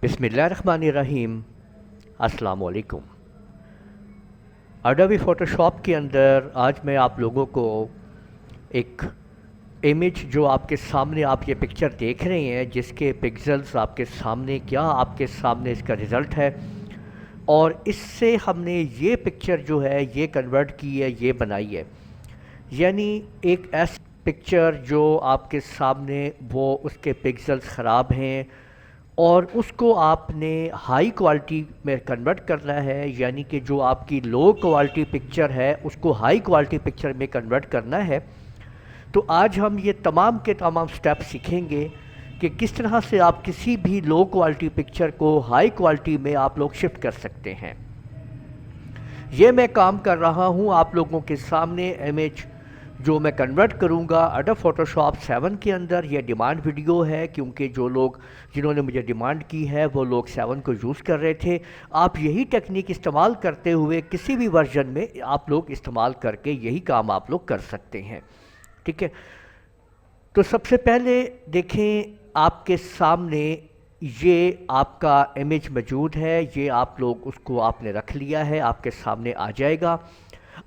बिस्मिल्लाहिर्रहमानिर्रहीम। अस्सलाम वालेकुम। अडोबी फ़ोटोशॉप के अंदर आज मैं आप लोगों को एक इमेज जो आपके सामने आप ये पिक्चर देख रहे हैं, जिसके पिक्सेल्स आपके सामने आपके सामने इसका रिज़ल्ट है, और इससे हमने ये पिक्चर जो है ये कन्वर्ट की है, ये बनाई है। यानी एक ऐसी पिक्चर जो आपके सामने वो उसके पिक्सेल्स ख़राब हैं और उसको आपने हाई क्वालिटी में कन्वर्ट करना है, यानी कि जो आपकी लो क्वालिटी पिक्चर है उसको हाई क्वालिटी पिक्चर में कन्वर्ट करना है। तो आज हम ये तमाम के तमाम स्टेप सीखेंगे कि किस तरह से आप किसी भी लो क्वालिटी पिक्चर को हाई क्वालिटी में आप लोग शिफ्ट कर सकते हैं। ये मैं काम कर रहा हूँ आप लोगों के सामने। इमेज जो मैं कन्वर्ट करूँगा एडोबी फ़ोटोशॉप 7 के अंदर, ये डिमांड वीडियो है, क्योंकि जो लोग जिन्होंने मुझे डिमांड की है वो लोग 7 को यूज़ कर रहे थे। आप यही टेक्निक इस्तेमाल करते हुए किसी भी वर्जन में आप लोग इस्तेमाल करके यही काम आप लोग कर सकते हैं, ठीक है। तो सबसे पहले देखें, आपके सामने ये आपका इमेज मौजूद है, ये आप लोग उसको आपने रख लिया है, आपके सामने आ जाएगा।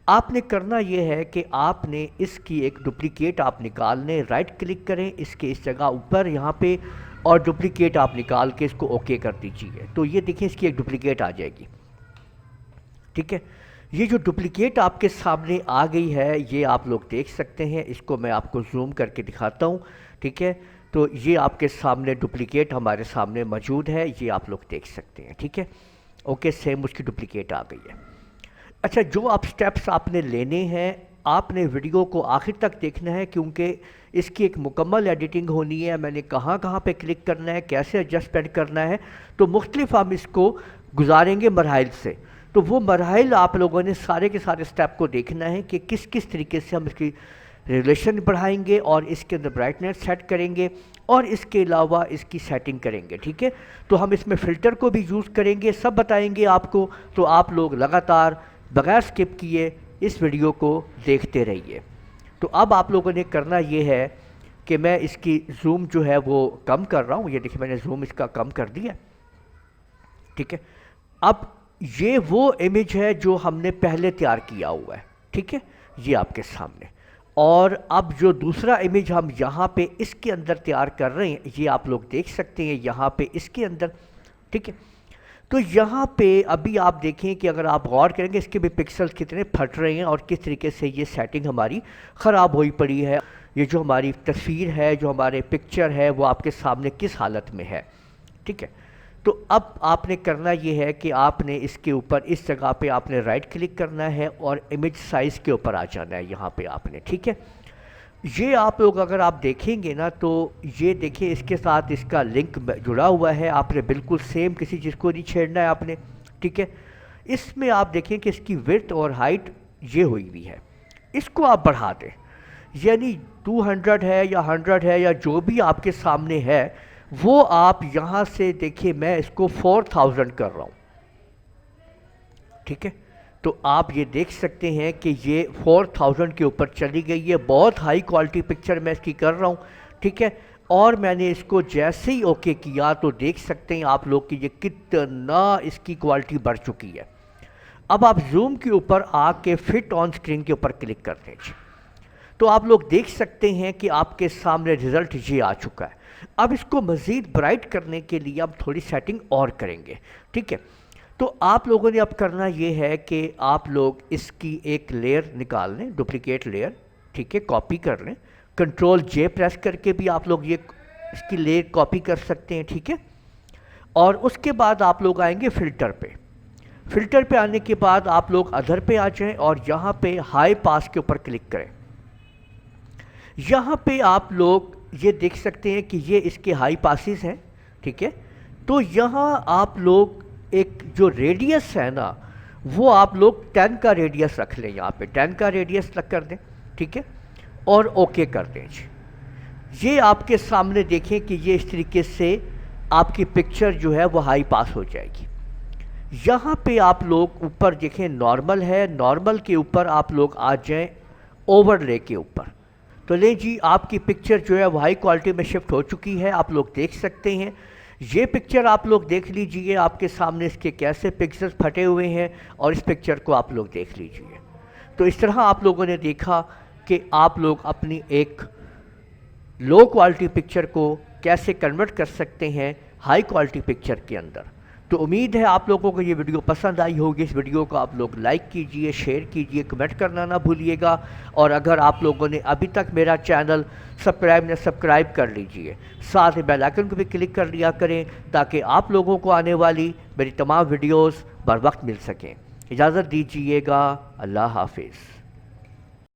आपने करना ये है कि आपने इसकी एक डुप्लीकेट आप निकाल लें, राइट क्लिक करें इसके इस जगह ऊपर यहाँ पे, और डुप्लीकेट आप निकाल के इसको ओके कर दीजिए। तो ये देखिए इसकी एक डुप्लीकेट आ जाएगी, ठीक है। ये जो डुप्लीकेट आपके सामने आ गई है ये आप लोग देख सकते हैं। इसको मैं आपको जूम करके दिखाता हूँ, ठीक है। तो ये आपके सामने डुप्लीकेट हमारे सामने मौजूद है, ये आप लोग देख सकते हैं, ठीक है। ओके, सेम उसकी डुप्लीकेट आ गई है। अच्छा, जो आप स्टेप्स आपने लेने हैं, आपने वीडियो को आखिर तक देखना है, क्योंकि इसकी एक मुकम्मल एडिटिंग होनी है। मैंने कहाँ कहाँ पे क्लिक करना है, कैसे एडजस्टमेंट करना है, तो मुख्तलिफ हम इसको गुजारेंगे मरहल से। तो वो मरहल आप लोगों ने सारे के सारे स्टेप को देखना है कि किस किस तरीके से हम इसकी रिलेशन बढ़ाएंगे और इसके अंदर ब्राइटनेस सेट करेंगे और इसके अलावा इसकी सेटिंग करेंगे, ठीक है। तो हम इसमें फ़िल्टर को भी यूज़ करेंगे, सब बताएंगे आपको। तो आप लोग लगातार बगैर स्किप किए इस वीडियो को देखते रहिए। तो अब आप लोगों ने करना ये है कि मैं इसकी जूम जो है वो कम कर रहा हूँ। ये देखिए मैंने जूम इसका कम कर दिया, ठीक है। अब ये वो इमेज है जो हमने पहले तैयार किया हुआ है, ठीक है, ये आपके सामने। और अब जो दूसरा इमेज हम यहाँ पे इसके अंदर तैयार कर रहे हैं, ये आप लोग देख सकते हैं यहाँ पे इसके अंदर, ठीक है। तो यहाँ पे अभी आप देखें कि अगर आप गौर करेंगे इसके भी पिक्सल्स कितने फट रहे हैं और किस तरीके से ये सेटिंग हमारी ख़राब हुई पड़ी है। ये जो हमारी तस्वीर है, जो हमारे पिक्चर है, वो आपके सामने किस हालत में है, ठीक है। तो अब आपने करना ये है कि आपने इसके ऊपर इस जगह पे आपने राइट क्लिक करना है और इमेज साइज़ के ऊपर आ जाना है यहाँ पे आपने, ठीक है। ये आप लोग अगर आप देखेंगे ना, तो ये देखिए इसके साथ इसका लिंक जुड़ा हुआ है। आपने बिल्कुल सेम किसी चीज़ को नहीं छेड़ना है आपने, ठीक है। इसमें आप देखें कि इसकी विड्थ और हाइट ये हुई हुई है, इसको आप बढ़ा दें। यानी 200 है या 100 है या जो भी आपके सामने है, वो आप यहाँ से देखिए मैं इसको 4000 कर रहा हूँ, ठीक है। तो आप ये देख सकते हैं कि ये 4000 के ऊपर चली गई है। बहुत हाई क्वालिटी पिक्चर मैं इसकी कर रहा हूँ, ठीक है। और मैंने इसको जैसे ही ओके किया तो देख सकते हैं आप लोग कि ये कितना इसकी क्वालिटी बढ़ चुकी है। अब आप जूम के ऊपर आके फिट ऑन स्क्रीन के ऊपर क्लिक कर दीजिए, तो आप लोग देख सकते हैं कि आपके सामने रिज़ल्ट ये आ चुका है। अब इसको मज़ीद ब्राइट करने के लिए अब थोड़ी सेटिंग और करेंगे, ठीक है। तो आप लोगों ने अब करना ये है कि आप लोग इसकी एक लेयर निकाल लें, डुप्लीकेट लेयर, ठीक है, कॉपी कर लें। कंट्रोल जे प्रेस करके भी आप लोग ये इसकी लेयर कॉपी कर सकते हैं, ठीक है। और उसके बाद आप लोग आएंगे फ़िल्टर पे। फ़िल्टर पे आने के बाद आप लोग अदर पे आ जाएं और यहाँ पे हाई पास के ऊपर क्लिक करें। यहाँ पे आप लोग ये देख सकते हैं कि ये इसके हाई पासिस हैं, ठीक है। तो यहाँ आप लोग एक जो रेडियस है ना, वो आप लोग 10 का रेडियस रख लें, यहाँ पे 10 का रेडियस रख कर दें, ठीक है। और ओके कर दें जी। ये आपके सामने देखें कि ये इस तरीके से आपकी पिक्चर जो है वो हाई पास हो जाएगी। यहाँ पे आप लोग ऊपर देखें नॉर्मल है, नॉर्मल के ऊपर आप लोग आ जाएं ओवरले के ऊपर। तो ले जी, आपकी पिक्चर जो है वो हाई क्वालिटी में शिफ्ट हो चुकी है, आप लोग देख सकते हैं। یہ پکچر آپ لوگ دیکھ لیجئے، آپ کے سامنے اس کے کیسے پکسلز پھٹے ہوئے ہیں، اور اس پکچر کو آپ لوگ دیکھ لیجئے۔ تو اس طرح آپ لوگوں نے دیکھا کہ آپ لوگ اپنی ایک لو کوالٹی پکچر کو کیسے کنورٹ کر سکتے ہیں ہائی کوالٹی پکچر کے اندر۔ تو امید ہے آپ لوگوں کو یہ ویڈیو پسند آئی ہوگی۔ اس ویڈیو کو آپ لوگ لائک کیجئے، شیئر کیجئے، کمنٹ کرنا نہ بھولیے گا، اور اگر آپ لوگوں نے ابھی تک میرا چینل سبسکرائب کر لیجئے، ساتھ ہی بیل آئیکن کو بھی کلک کر لیا کریں تاکہ آپ لوگوں کو آنے والی میری تمام ویڈیوز بر وقت مل سکیں۔ اجازت دیجئے گا، اللہ حافظ۔